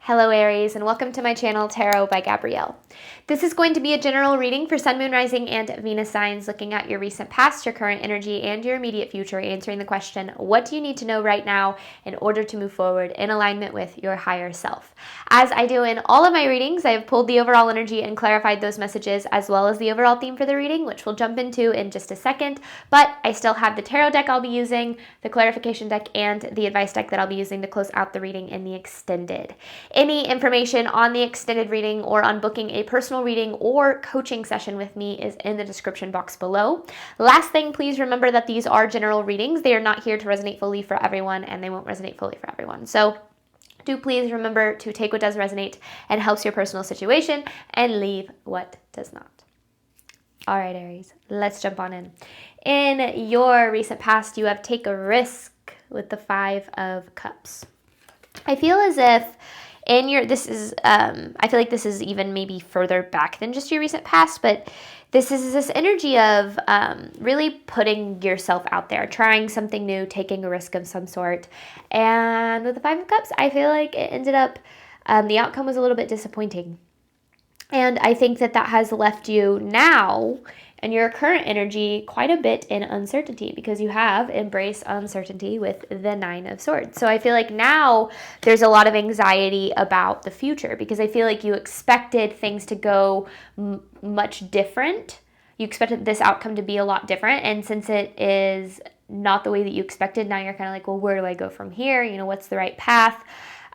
Hello Aries, and welcome to my channel Tarot by Gabrielle. This is going to be a general reading for Sun, Moon, Rising, and Venus signs, looking at your recent past, your current energy, and your immediate future, answering the question, what do you need to know right now in order to move forward in alignment with your higher self? As I do in all of my readings, I have pulled the overall energy and clarified those messages, as well as the overall theme for the reading, which we'll jump into in just a second, but I still have the tarot deck I'll be using, the clarification deck, and the advice deck that I'll be using to close out the reading in the extended. Any information on the extended reading or on booking a personal reading or coaching session with me is in the description box below. Last thing, please remember that these are general readings. They are not here to resonate fully for everyone, and they won't resonate fully for everyone. So do please remember to take what does resonate and helps your personal situation and leave what does not. All right, Aries, let's jump on in. In your recent past, you have taken a risk with the Five of Cups. I feel as if I feel like this is even maybe further back than just your recent past, but this is this energy of really putting yourself out there, trying something new, taking a risk of some sort. And with the Five of Cups, I feel like it ended up, the outcome was a little bit disappointing. And I think that has left you now and your current energy quite a bit in uncertainty, because you have embraced uncertainty with the Nine of Swords. So I feel like now there's a lot of anxiety about the future, because I feel like you expected things to go much different. You expected this outcome to be a lot different. And since it is not the way that you expected, now you're kind of like, well, where do I go from here? You know, what's the right path?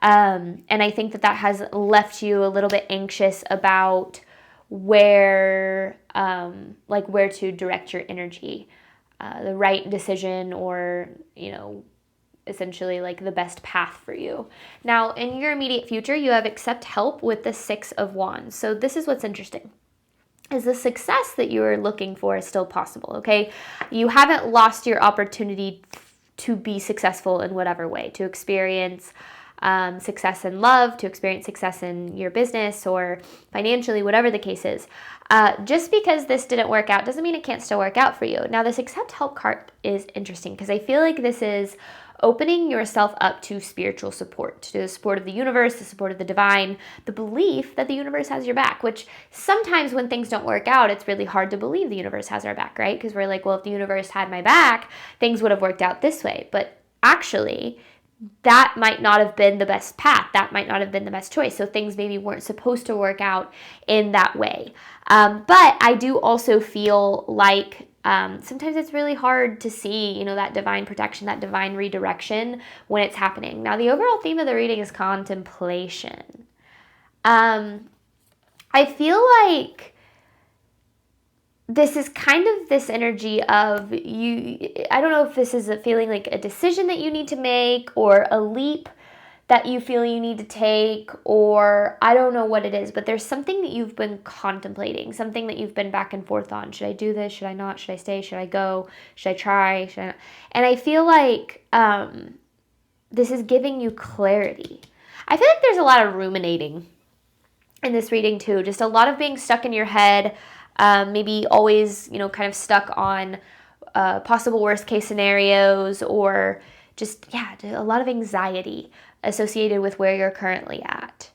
And I think that has left you a little bit anxious about where to direct your energy, the right decision, or, you know, essentially like the best path for you. Now, in your immediate future, you have accept help with the Six of Wands. So this is what's interesting, is the success that you are looking for is still possible, okay? You haven't lost your opportunity to be successful in whatever way, to experience success in love, to experience success in your business or financially, whatever the case is. Just because this didn't work out doesn't mean it can't still work out for you. Now, this accept help card is interesting because I feel like this is opening yourself up to spiritual support, to the support of the universe, the support of the divine, the belief that the universe has your back, which sometimes when things don't work out, it's really hard to believe the universe has our back, right? Because we're like, well, if the universe had my back, things would have worked out this way. But actually, that might not have been the best path. That might not have been the best choice. So things maybe weren't supposed to work out in that way. But I do also feel like sometimes it's really hard to see, you know, that divine protection, that divine redirection when it's happening. Now, the overall theme of the reading is contemplation. I feel like this is kind of this energy of you. I don't know if this is a feeling like a decision that you need to make, or a leap that you feel you need to take, or I don't know what it is, but there's something that you've been contemplating, something that you've been back and forth on. Should I do this? Should I not? Should I stay? Should I go? Should I try? Should I not? And I feel like this is giving you clarity. I feel like there's a lot of ruminating in this reading too, just a lot of being stuck in your head. Maybe always, you know, kind of stuck on possible worst case scenarios, or just, yeah, a lot of anxiety associated with where you're currently at.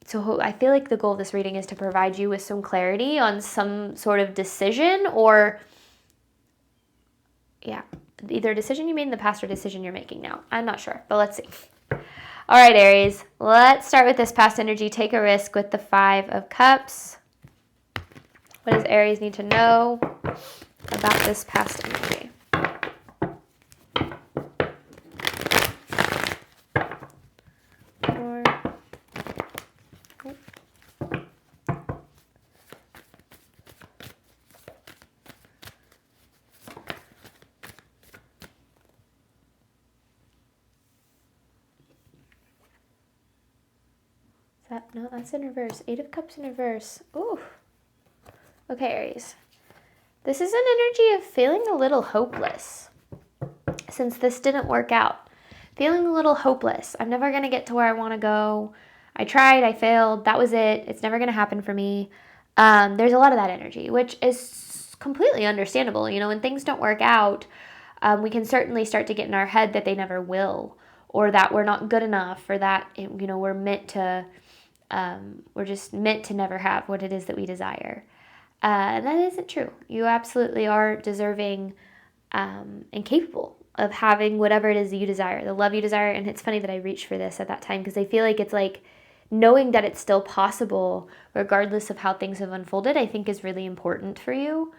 So I feel like the goal of this reading is to provide you with some clarity on some sort of decision, or, yeah, either a decision you made in the past or a decision you're making now. I'm not sure, but let's see. All right, Aries, let's start with this past energy. Take a risk with the Five of Cups. What does Aries need to know about this past energy? No, that's in reverse. Eight of Cups in reverse. Ooh. Okay, Aries. This is an energy of feeling a little hopeless since this didn't work out. Feeling a little hopeless. I'm never going to get to where I want to go. I tried, I failed, that was it. It's never going to happen for me. There's a lot of that energy, which is completely understandable. You know, when things don't work out, we can certainly start to get in our head that they never will, or that we're not good enough, or that, we're just meant to never have what it is that we desire. And that isn't true. You absolutely are deserving and capable of having whatever it is that you desire, the love you desire. And it's funny that I reached for this at that time, because I feel like it's like knowing that it's still possible regardless of how things have unfolded, I think is really important for you.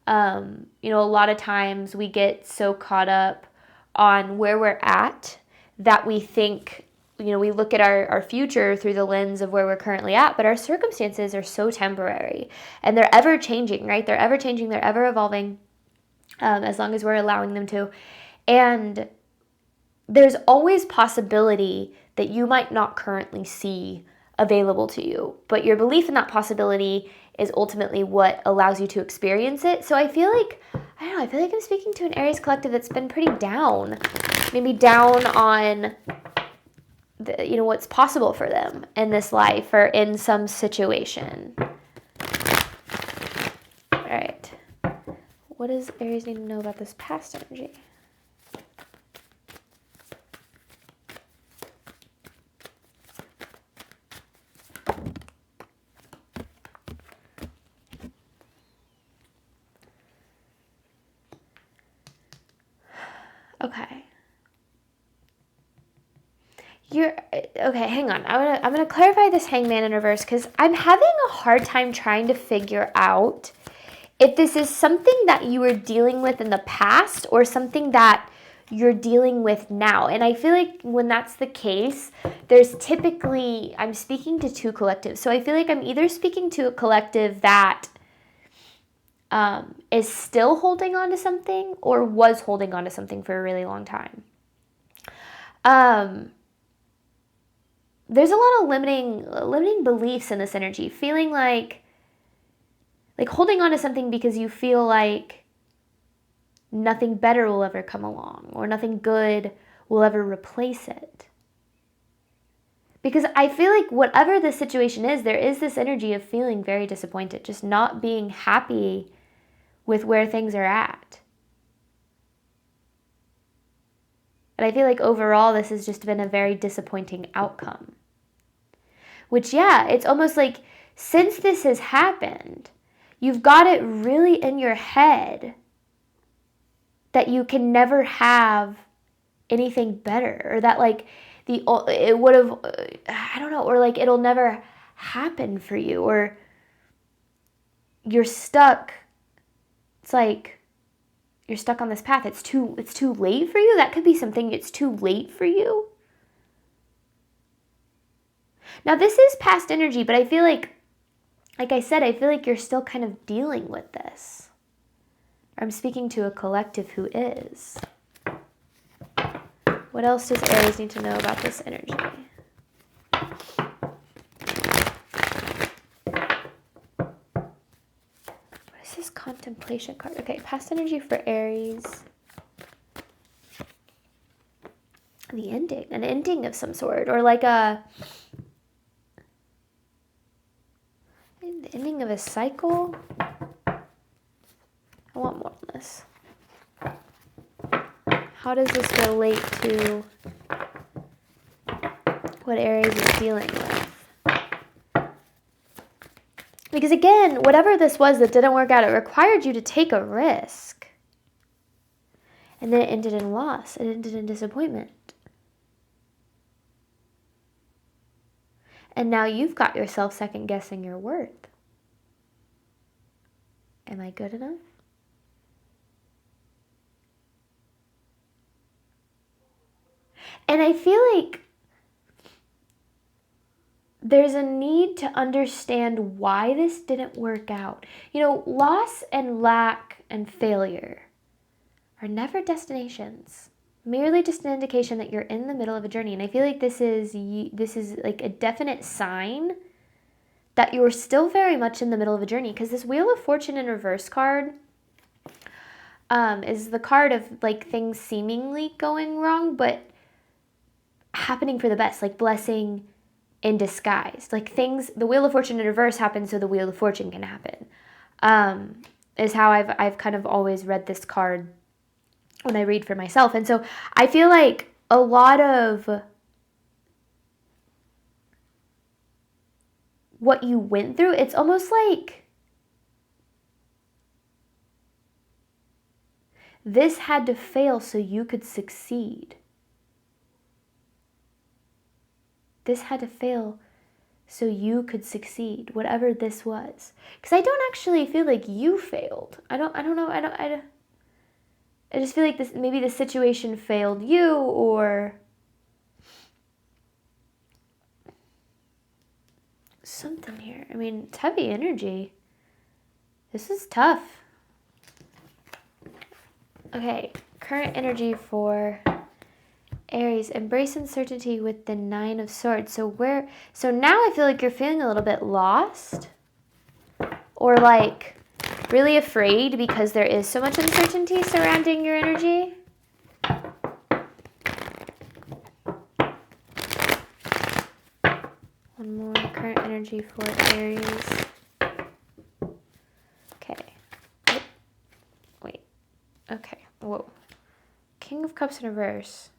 A lot of times we get so caught up on where we're at that we think, we look at our future through the lens of where we're currently at, but our circumstances are so temporary and they're ever changing, right? They're ever changing, they're ever evolving, as long as we're allowing them to. And there's always possibility that you might not currently see available to you, but your belief in that possibility is ultimately what allows you to experience it. So I feel like I'm speaking to an Aries collective that's been pretty down, maybe down on what's possible for them in this life or in some situation. All right. What does Aries need to know about this past energy? Okay. Okay, hang on. I'm gonna clarify this Hangman in reverse, because I'm having a hard time trying to figure out if this is something that you were dealing with in the past or something that you're dealing with now. And I feel like when that's the case, there's typically, I'm speaking to two collectives. So I feel like I'm either speaking to a collective that is still holding on to something or was holding on to something for a really long time. There's a lot of limiting beliefs in this energy, feeling like holding on to something because you feel like nothing better will ever come along or nothing good will ever replace it. Because I feel like whatever the situation is, there is this energy of feeling very disappointed, just not being happy with where things are at. And I feel like overall this has just been a very disappointing outcome. Which, yeah, it's almost like since this has happened, you've got it really in your head that you can never have anything better, or that it would have, I don't know, or it'll never happen for you, or you're stuck. It's like you're stuck on this path. It's too late for you. That could be something. It's too late for you. Now, this is past energy, but I feel like I said, I feel like you're still kind of dealing with this. I'm speaking to a collective who is. What else does Aries need to know about this energy? What is this contemplation card? Okay, past energy for Aries. The ending, an ending of some sort, or the ending of a cycle. I want more on this. How does this relate to what Aries is dealing with? Because again, whatever this was that didn't work out, it required you to take a risk. And then it ended in loss. It ended in disappointment. And now you've got yourself second guessing your worth. Am I good enough? And I feel like there's a need to understand why this didn't work out. Loss and lack and failure are never destinations. Merely just an indication that you're in the middle of a journey. And I feel like this is like a definite sign that you're still very much in the middle of a journey, because this Wheel of Fortune in reverse card is the card of things seemingly going wrong, but happening for the best, blessing in disguise. The Wheel of Fortune in reverse happens so the Wheel of Fortune can happen. Is how I've kind of always read this card when I read for myself. And so I feel like a lot of what you went through, it's almost like this had to fail so you could succeed. This had to fail so you could succeed, whatever this was. Because I don't actually feel like you failed. I don't know. I just feel like maybe the situation failed you, or something here. I mean, it's heavy energy. This is tough. Okay, current energy for Aries, embrace uncertainty with the 9 of Swords. So now I feel like you're feeling a little bit lost, or like really afraid because there is so much uncertainty surrounding your energy. One more, current energy for Aries. Okay. Oh, wait. Okay. Whoa. King of Cups in reverse.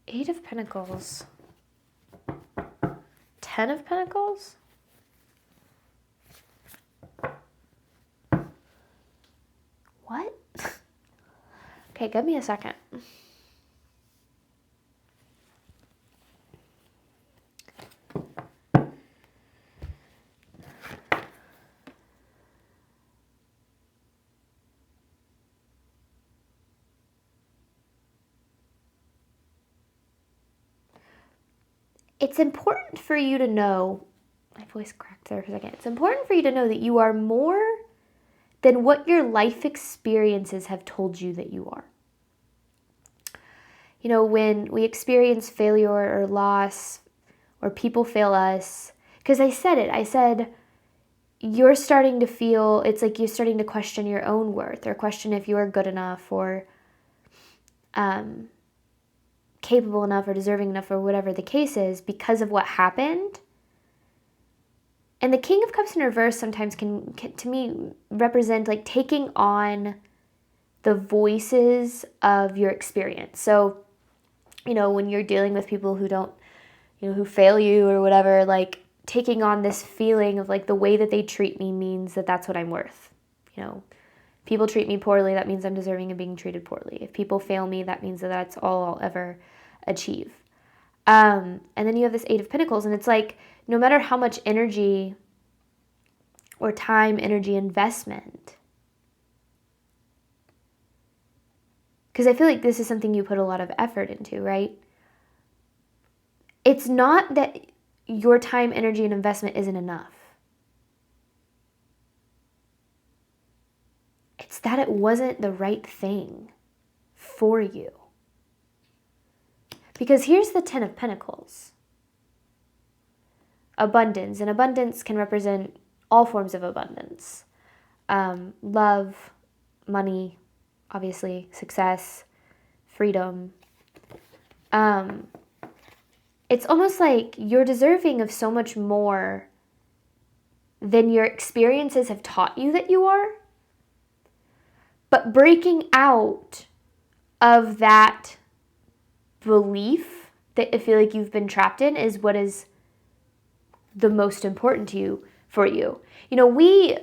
8 of Pentacles. 10 of Pentacles? What? Okay, give me a second. It's important for you to know, my voice cracked there for a second. It's important for you to know that you are more than what your life experiences have told you that you are. You know, when we experience failure or loss, or people fail us, because I said, you're starting to feel, it's like you're starting to question your own worth, or question if you're good enough, or capable enough, or deserving enough, or whatever the case is, because of what happened. And the King of Cups in reverse sometimes can to me represent like taking on the voices of your experience. So, you know, when you're dealing with people who don't, you know, who fail you or whatever, like taking on this feeling of like the way that they treat me means that that's what I'm worth. You know, people treat me poorly, that means I'm deserving of being treated poorly. If people fail me, that means that that's all I'll ever achieve. And then you have this 8 of Pentacles, and it's like, no matter how much energy or time, energy investment, because I feel like this is something you put a lot of effort into, right? It's not that your time, energy, and investment isn't enough. It's that it wasn't the right thing for you. Because here's the 10 of Pentacles. Abundance. And abundance can represent all forms of abundance. Love, money, obviously, success, freedom. It's almost like you're deserving of so much more than your experiences have taught you that you are. But breaking out of that belief that I feel like you've been trapped in is what is the most important to you, for you. You know, we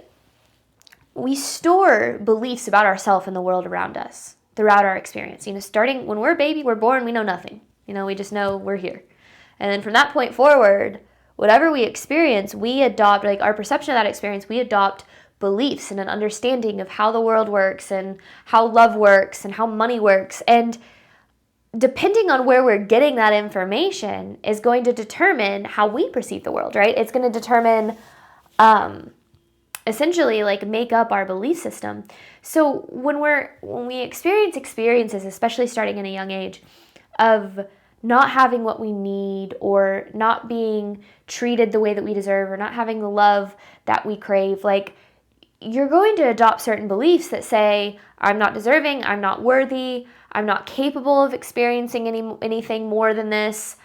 store beliefs about ourselves and the world around us throughout our experience. You know, starting when we're a baby, we're born, we know nothing. You know, we just know we're here. And then from that point forward, whatever we experience, we adopt, like our perception of that experience, we adopt beliefs and an understanding of how the world works and how love works and how money works. And depending on where we're getting that information is going to determine how we perceive the world, right? It's going to determine, essentially, like make up our belief system. So when we experience experiences, especially starting in a young age, of not having what we need, or not being treated the way that we deserve, or not having the love that we crave, like you're going to adopt certain beliefs that say, I'm not deserving, I'm not worthy, I'm not capable of experiencing anything more than this.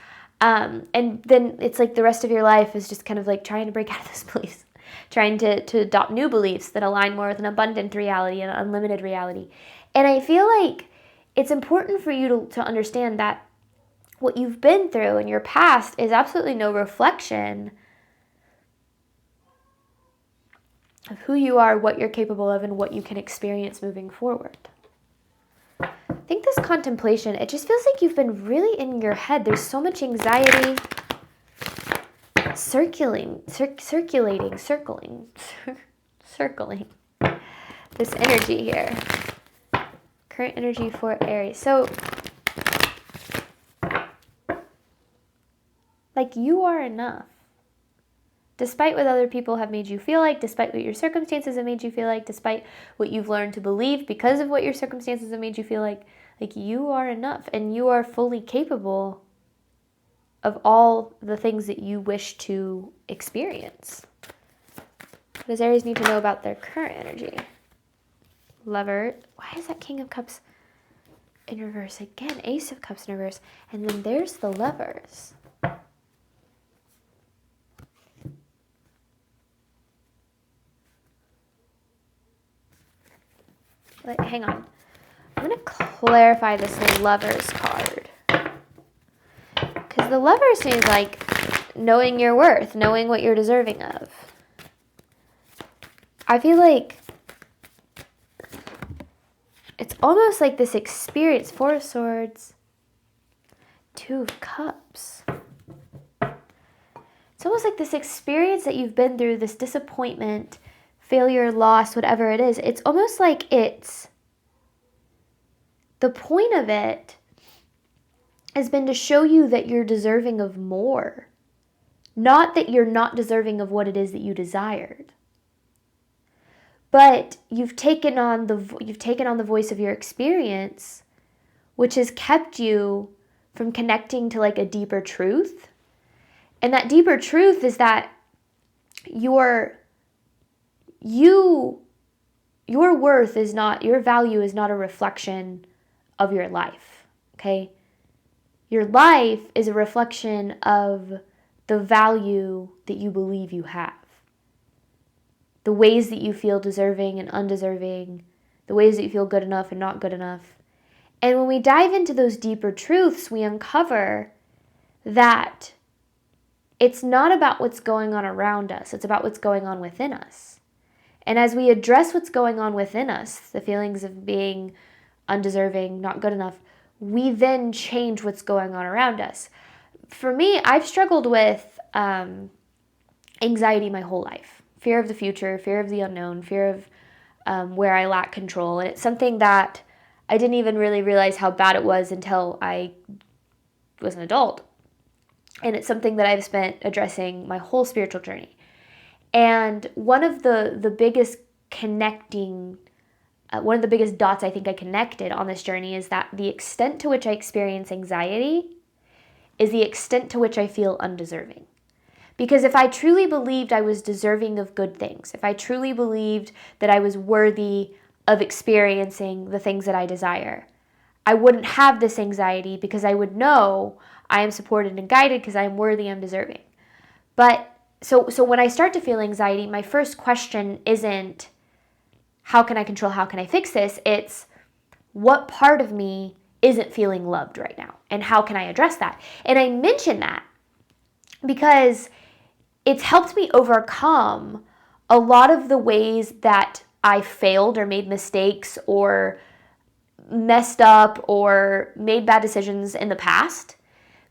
And then it's like the rest of your life is just kind of like trying to break out of those beliefs, trying to adopt new beliefs that align more with an abundant reality and an unlimited reality. And I feel like it's important for you to understand that what you've been through in your past is absolutely no reflection of who you are, what you're capable of, and what you can experience moving forward. I think this contemplation, it just feels like you've been really in your head. There's so much anxiety circling this energy here. Current energy for Aries. So, like, you are enough. Despite what other people have made you feel like, despite what your circumstances have made you feel like, despite what you've learned to believe because of what your circumstances have made you feel like you are enough and you are fully capable of all the things that you wish to experience. What does Aries need to know about their current energy? Lover. Why is that King of Cups in reverse? Again, Ace of Cups in reverse. And then there's the Lovers. Wait, hang on. I'm going to clarify this Lovers card. Because the Lovers seems like knowing your worth, knowing what you're deserving of. I feel like it's almost like this experience. Four of Swords, Two of Cups. It's almost like this experience that you've been through, this disappointment, failure, loss, whatever it is. It's almost like it's, the point of it has been to show you that you're deserving of more. Not that you're not deserving of what it is that you desired. But you've taken on the voice of your experience, which has kept you from connecting to like a deeper truth. And that deeper truth is that your worth is not, your value is not a reflection of your life, okay? Your life is a reflection of the value that you believe you have. The ways that you feel deserving and undeserving, the ways that you feel good enough and not good enough. And when we dive into those deeper truths, we uncover that it's not about what's going on around us, it's about what's going on within us. And as we address what's going on within us, the feelings of being undeserving, not good enough, we then change what's going on around us. For me, I've struggled with anxiety my whole life. Fear of the future, fear of the unknown, fear of where I lack control. And it's something that I didn't even really realize how bad it was until I was an adult. And it's something that I've spent addressing my whole spiritual journey. And one of the biggest one of the biggest dots I think I connected on this journey is that the extent to which I experience anxiety is the extent to which I feel undeserving. Because if I truly believed I was deserving of good things, if I truly believed that I was worthy of experiencing the things that I desire, I wouldn't have this anxiety because I would know I am supported and guided because I am worthy, I'm deserving. But so when I start to feel anxiety, my first question isn't, how can I control, how can I fix this? It's, what part of me isn't feeling loved right now? And how can I address that? And I mention that because it's helped me overcome a lot of the ways that I failed or made mistakes or messed up or made bad decisions in the past.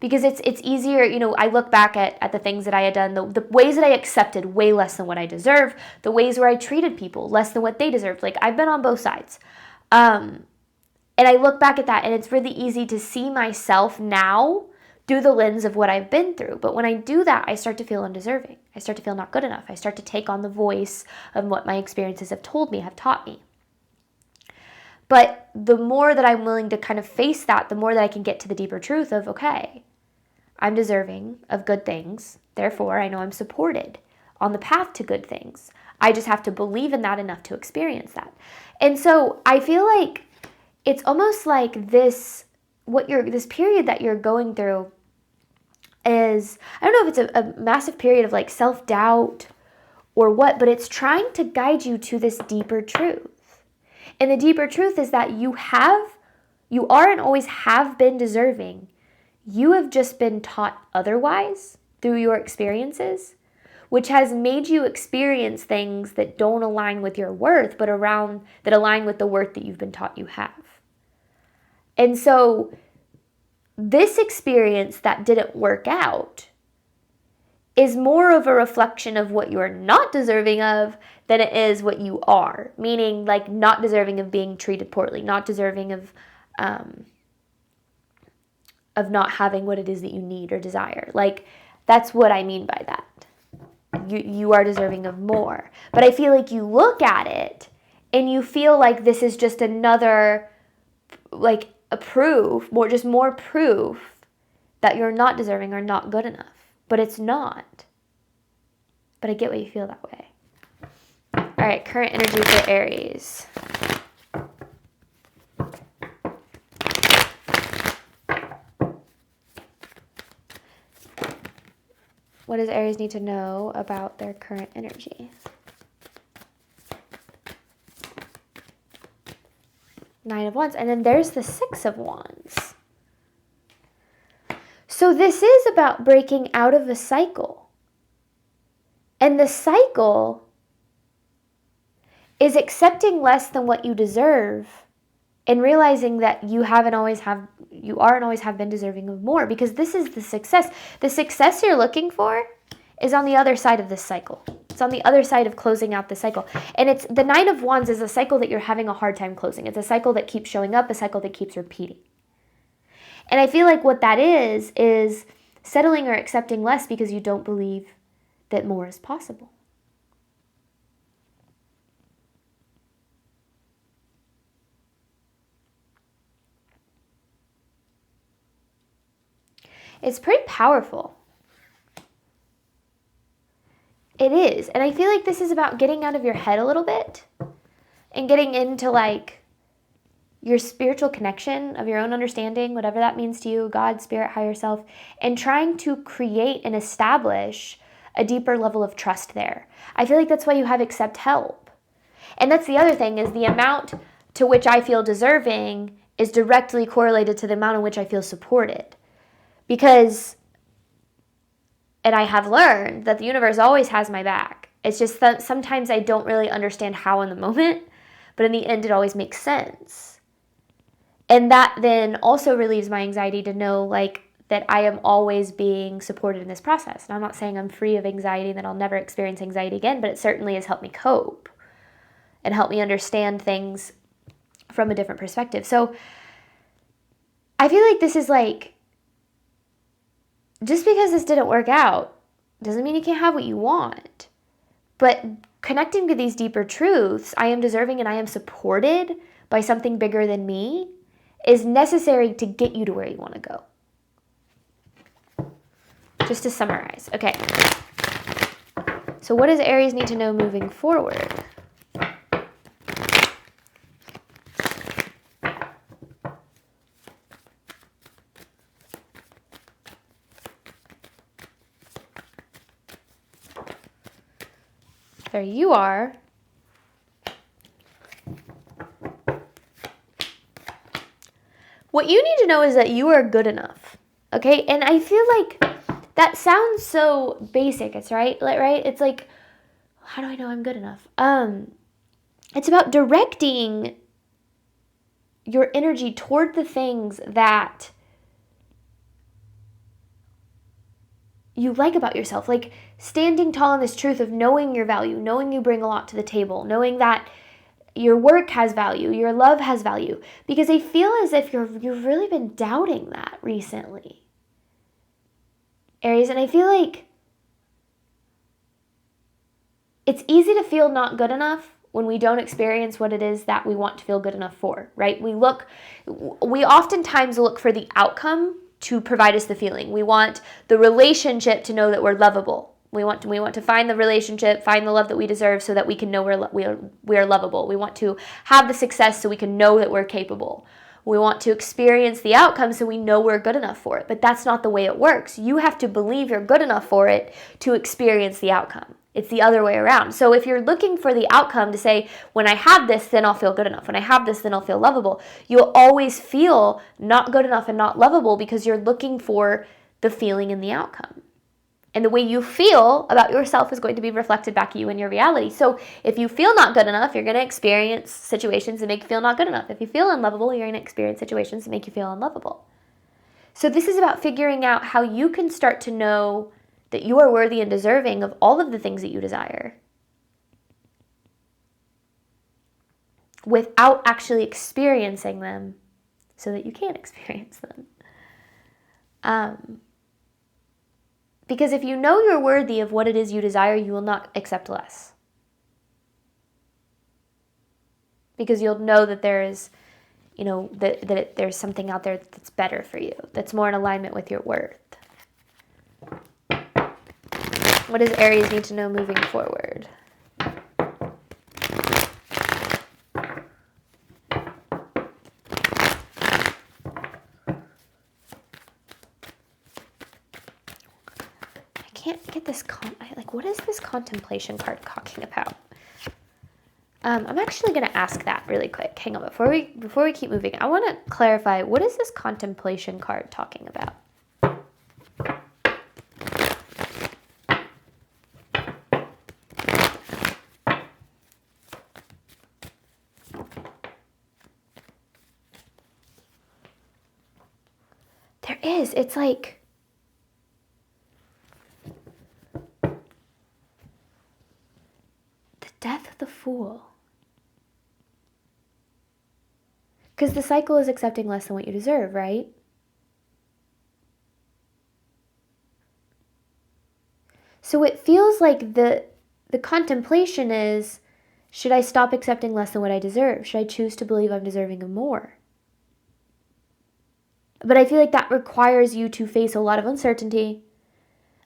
Because it's easier, I look back at the things that I had done, the ways that I accepted way less than what I deserve, the ways where I treated people less than what they deserved. Like, I've been on both sides. And I look back at that, and it's really easy to see myself now through the lens of what I've been through. But when I do that, I start to feel undeserving. I start to feel not good enough. I start to take on the voice of what my experiences have told me, have taught me. But the more that I'm willing to kind of face that, the more that I can get to the deeper truth of, okay, I'm deserving of good things. Therefore, I know I'm supported on the path to good things. I just have to believe in that enough to experience that. And so I feel like it's almost like this period that you're going through is, I don't know if it's a massive period of like self-doubt or what, but it's trying to guide you to this deeper truth. And the deeper truth is that you have You are and always have been deserving. You have just been taught otherwise through your experiences, which has made you experience things that don't align with your worth, but that align with the worth that you've been taught you have. And so this experience that didn't work out is more of a reflection of what you're not deserving of than it is what you are. Meaning, like, not deserving of being treated poorly, not deserving of not having what it is that you need or desire. Like, that's what I mean by that. You are deserving of more. But I feel like you look at it and you feel like this is just another, like, a proof, more proof that you're not deserving or not good enough. But it's not. But I get why you feel that way. All right, current energy for Aries. What does Aries need to know about their current energy? Nine of Wands. And then there's the Six of Wands. So this is about breaking out of a cycle. And the cycle is accepting less than what you deserve and realizing that you are and always have been deserving of more, because this is the success. The success you're looking for is on the other side of this cycle. It's on the other side of closing out the cycle. And it's the Nine of Wands is a cycle that you're having a hard time closing. It's a cycle that keeps showing up, a cycle that keeps repeating. And I feel like what that is settling or accepting less because you don't believe that more is possible. It's pretty powerful. It is. And I feel like this is about getting out of your head a little bit and getting into, like, your spiritual connection of your own understanding, whatever that means to you, God, spirit, higher self, and trying to create and establish a deeper level of trust there. I feel like that's why you have accept help. And that's the other thing, is the amount to which I feel deserving is directly correlated to the amount in which I feel supported. Because, and I have learned that the universe always has my back. It's just that sometimes I don't really understand how in the moment, but in the end it always makes sense. And that then also relieves my anxiety to know, like, that I am always being supported in this process. And I'm not saying I'm free of anxiety and that I'll never experience anxiety again, but it certainly has helped me cope and helped me understand things from a different perspective. So I feel like this is like, just because this didn't work out doesn't mean you can't have what you want. But connecting to these deeper truths, I am deserving and I am supported by something bigger than me, is necessary to get you to where you want to go. Just to summarize. Okay. So what does Aries need to know moving forward? There you are. What you need to know is that you are good enough. Okay? And I feel like that sounds so basic. It's right? It's like, how do I know I'm good enough? It's about directing your energy toward the things that you like about yourself, like standing tall in this truth of knowing your value, knowing you bring a lot to the table, knowing that your work has value, your love has value, because I feel as if you've really been doubting that recently, Aries. And I feel like it's easy to feel not good enough when we don't experience what it is that we want to feel good enough for, right? We oftentimes look for the outcome to provide us the feeling. We want the relationship to know that we're lovable. We want to find the relationship, find the love that we deserve so that we can know we are lovable. We want to have the success so we can know that we're capable. We want to experience the outcome so we know we're good enough for it. But that's not the way it works. You have to believe you're good enough for it to experience the outcome. It's the other way around. So if you're looking for the outcome to say, when I have this, then I'll feel good enough. When I have this, then I'll feel lovable. You'll always feel not good enough and not lovable because you're looking for the feeling in the outcome. And the way you feel about yourself is going to be reflected back at you in your reality. So if you feel not good enough, you're going to experience situations that make you feel not good enough. If you feel unlovable, you're going to experience situations that make you feel unlovable. So this is about figuring out how you can start to know that you are worthy and deserving of all of the things that you desire without actually experiencing them so that you can experience them. Because if you know you're worthy of what it is you desire, you will not accept less. Because you'll know that there is, there's something out there that's better for you, that's more in alignment with your worth. What does Aries need to know moving forward? Can't get this what is this contemplation card talking about? I'm actually going to ask that really quick. Hang on, before we keep moving, I want to clarify, what is this contemplation card talking about? There is. It's like death of the fool. Because the cycle is accepting less than what you deserve, right? So it feels like the contemplation is, should I stop accepting less than what I deserve? Should I choose to believe I'm deserving of more? But I feel like that requires you to face a lot of uncertainty,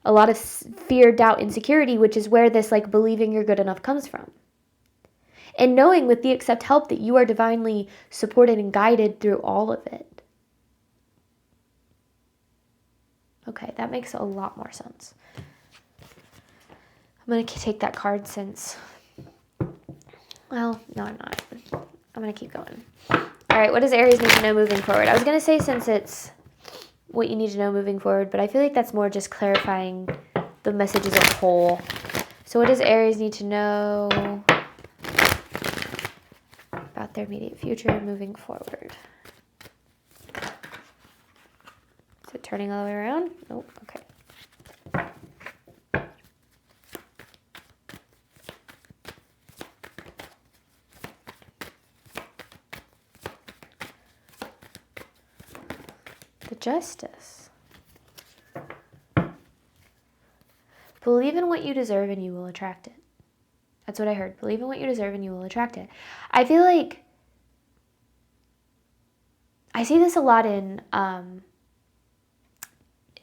a lot of fear, doubt, insecurity, which is where this believing you're good enough comes from. And knowing with the accept help that you are divinely supported and guided through all of it. Okay, that makes a lot more sense. I'm going to take that card since, well, no, I'm not. I'm going to keep going. All right, what does Aries need to know moving forward? I was going to say since it's what you need to know moving forward, but I feel like that's more just clarifying the message as a whole. So what does Aries need to know about their immediate future moving forward? Is it turning all the way around? Nope, okay. The Justice. Believe in what you deserve and you will attract it. That's what I heard. Believe in what you deserve and you will attract it. I feel like I see this a lot in, and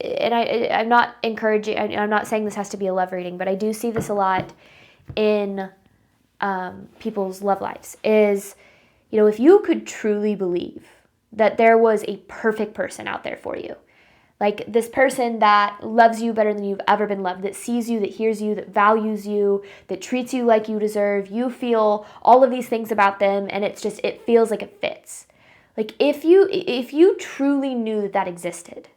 I'm not encouraging, I'm not saying this has to be a love reading, but I do see this a lot in people's love lives is, if you could truly believe that there was a perfect person out there for you, like this person that loves you better than you've ever been loved, that sees you, that hears you, that values you, that treats you like you deserve. You feel all of these things about them, and it feels like it fits. Like if you truly knew that that existed,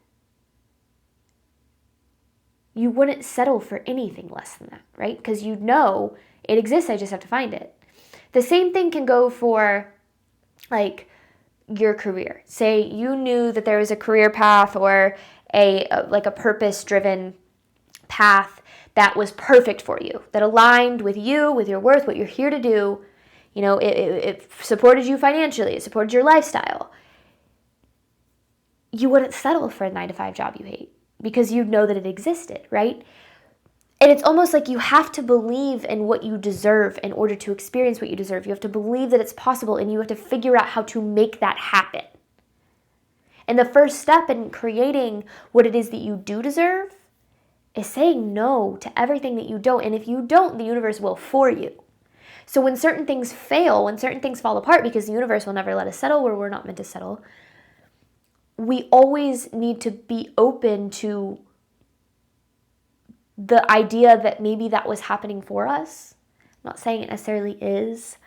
you wouldn't settle for anything less than that, right? Because you know it exists, I just have to find it. The same thing can go for your career. Say you knew that there was a career path or a purpose-driven path that was perfect for you, that aligned with you, with your worth, what you're here to do. It supported you financially, it supported your lifestyle. You wouldn't settle for a 9-to-5 job you hate because you know that it existed, right? And it's almost like you have to believe in what you deserve in order to experience what you deserve. You have to believe that it's possible, and you have to figure out how to make that happen. And the first step in creating what it is that you do deserve is saying no to everything that you don't. And if you don't, the universe will for you. So when certain things fail, when certain things fall apart, because the universe will never let us settle where we're not meant to settle, we always need to be open to the idea that maybe that was happening for us. I'm not saying it necessarily is,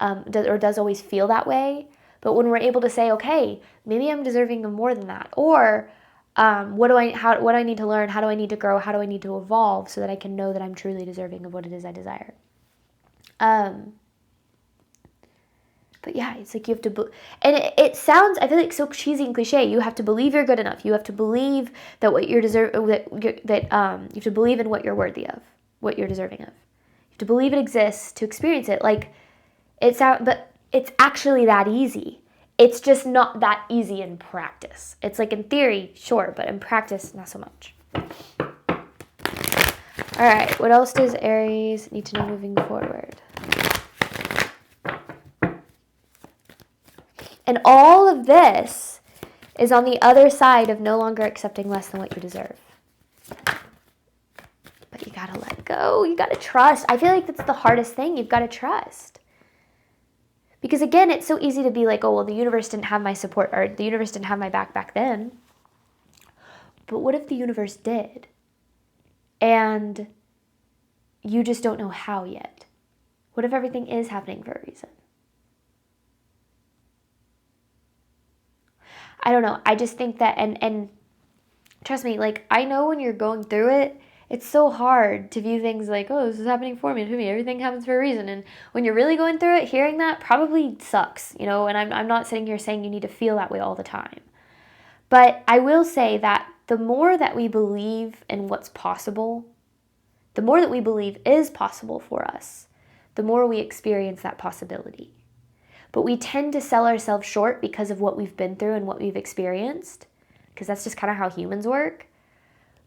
or does always feel that way. But when we're able to say, okay, maybe I'm deserving of more than that, or what do I need to learn? How do I need to grow? How do I need to evolve so that I can know that I'm truly deserving of what it is I desire? But yeah, it's like you have to, and it sounds, I feel like so cheesy and cliche. You have to believe you're good enough. You have to believe that what you're you have to believe in what you're worthy of, what you're deserving of. You have to believe it exists to experience it. Like but it's actually that easy. It's just not that easy in practice. It's like in theory, sure, but in practice, not so much. All right, what else does Aries need to know moving forward? And all of this is on the other side of no longer accepting less than what you deserve. But you gotta let go. You gotta trust. I feel like that's the hardest thing. You've gotta trust. Because again, it's so easy to be like, oh, well, the universe didn't have my support, or the universe didn't have my back then. But what if the universe did? And you just don't know how yet? What if everything is happening for a reason? I don't know. I just think that, and trust me, like, I know when you're going through it, it's so hard to view things like, oh, this is happening for me, everything happens for a reason. And when you're really going through it, hearing that probably sucks, and I'm not sitting here saying you need to feel that way all the time. But I will say that the more that we believe in what's possible, the more that we believe is possible for us, the more we experience that possibility. But we tend to sell ourselves short because of what we've been through and what we've experienced, because that's just kind of how humans work.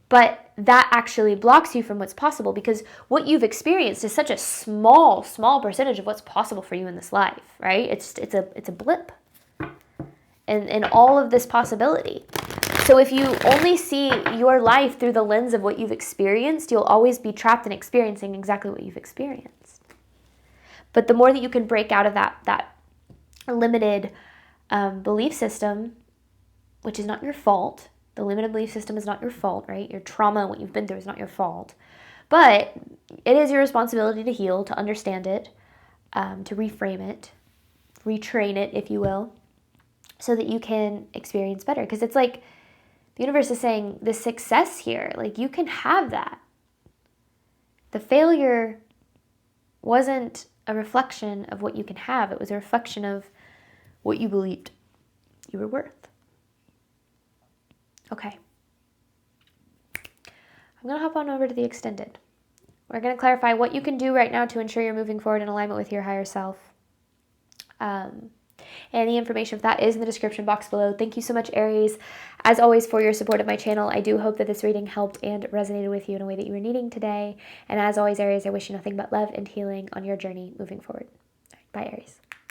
But that actually blocks you from what's possible, because what you've experienced is such a small percentage of what's possible for you in this life, right? It's a blip in all of this possibility. So if you only see your life through the lens of what you've experienced, you'll always be trapped in experiencing exactly what you've experienced. But the more that you can break out of that limited belief system, which is not your fault. The limited belief system is not your fault, right? Your trauma and what you've been through is not your fault. But it is your responsibility to heal, to understand it, to reframe it, retrain it, if you will, so that you can experience better. Because it's like the universe is saying the success here, like you can have that. The failure wasn't a reflection of what you can have. It was a reflection of what you believed you were worth. Okay. I'm going to hop on over to the extended. We're going to clarify what you can do right now to ensure you're moving forward in alignment with your higher self. And the information for that is in the description box below. Thank you so much, Aries, as always, for your support of my channel. I do hope that this reading helped and resonated with you in a way that you were needing today. And as always, Aries, I wish you nothing but love and healing on your journey moving forward. All right, bye, Aries.